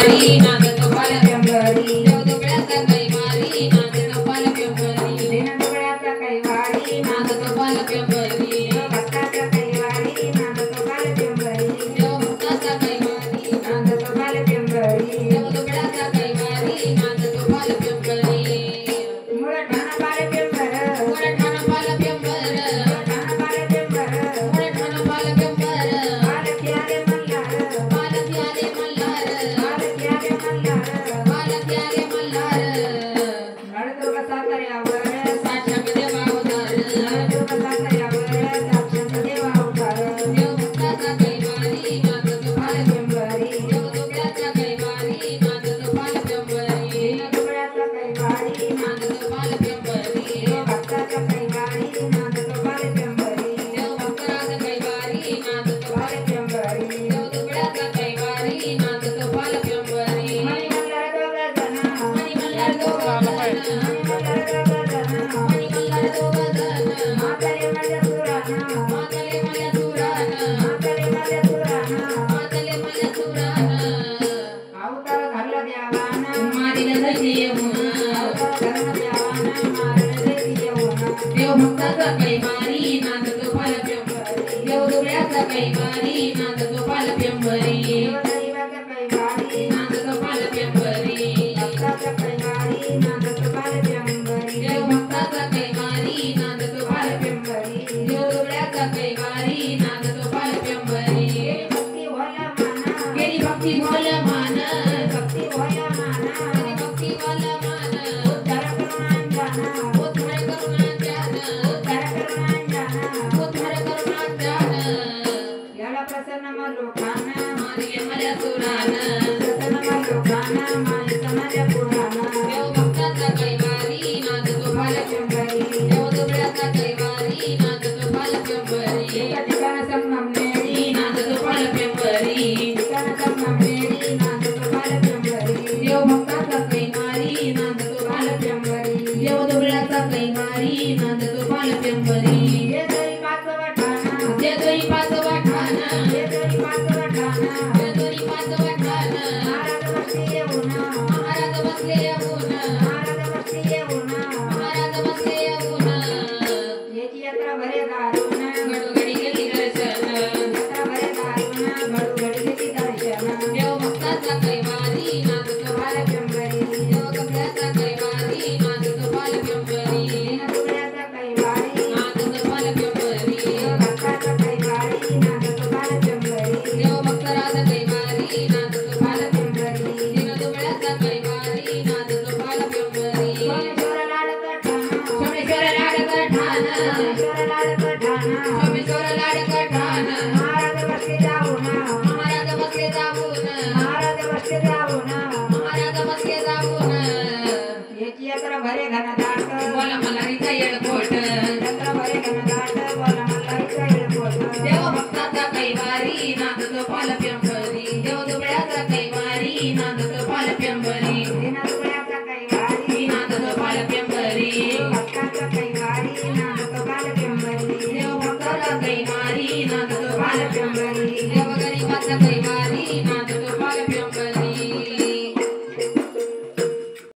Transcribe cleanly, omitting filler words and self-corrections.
कैवारी नाद तो पाल प्यंबरी देव दुबळ्याचा कैवारी नाद तो पाल प्यंबरी दिन दुबळ्याचा कैवारी नाद तो पाल प्यंबरी भक्ताचा कैवारी नाद तो पाल प्यंबरी देव भक्ताचा कैवारी नाद तो पाल प्यंबरी देव दुबळ्याचा कैवारी नाद तो पाल प्यंबरी मुळ ठाण पाल प्यंबर मुळ ठाण पाल प्यंबर ठाण पाल प्यंबर मुळ ठाण पाल प्यंबर पालकी आले मल्हार पालकी आले मल्हार पालकी आले मल्हार पालकी आले मल्हार नळदुर्ग साताऱ्यावर साक्षात देव अवतार नळदुर्ग साताऱ्यावर साक्षात देव अवतार देव भक्ताचा कैवारी नाद तो पाल प्यंबरी देव दुबळ्याचा कैवारी नाद तो पाल प्यंबरी दिन दुबळ्याचा कैवारी नाद तो पाल प्यंबरी देव भक्ताचा कैवारी नाद तो पाल प्यंबरी देव भक्ताचा कैवारी नाद तो पाल प्यंबरी देव दुबळ्याचा कैवारी नाद तो पाल प्यंबरी मणी मल्हार दोघ जण मणी मल्हार दोघ जण मणी मल्हार दोघ जण मणी मल्हार दोघ जण मातले माझ्या सुराना मातले माझ्या सुराना मातले माझ्या सुराना मातले माझ्या सुराना अवतार घालला देवाना मारिला दैती येऊन अवतार घालला देवाना मारिला दैती येऊन देव भक्ताचा कैवारी नाद तो पाल प्यंबरी देव दुबळ्याचा कैवारी नाद तो पाल प्यंबरी देव दैवाचा कैवारी नाद तो पाल प्यंबरी भक्ताचा कैवारी नाद तो पाल प्यंबरी देव भक्ताचा कैवारी नाद तो पाल प्यंबरी देव दुबळ्याचा कैवारी नाद तो पाल प्यंबरी भक्ती होला माना गेली भक्ती होला माना भक्ती होला माना गेली भक्ती होला माना उद्धार करून जाना उद्धार करून जाना उद्धार करून जाना उद्धार करून जाना याला प्रसन्न लोकांना मारिले माझ्या सुराना प्रसन्न लोकांना मारिले माझ्या पुराना देव भक्ताचा कैवारी नाद तो पाल प्यंबरी देव दुबळ्याचा कैवारी नाद तो पाल प्यंबरी एका ठिकाण संगमनेरी नाद तो पाल प्यंबरी ठिकाण संगमनेरी नाद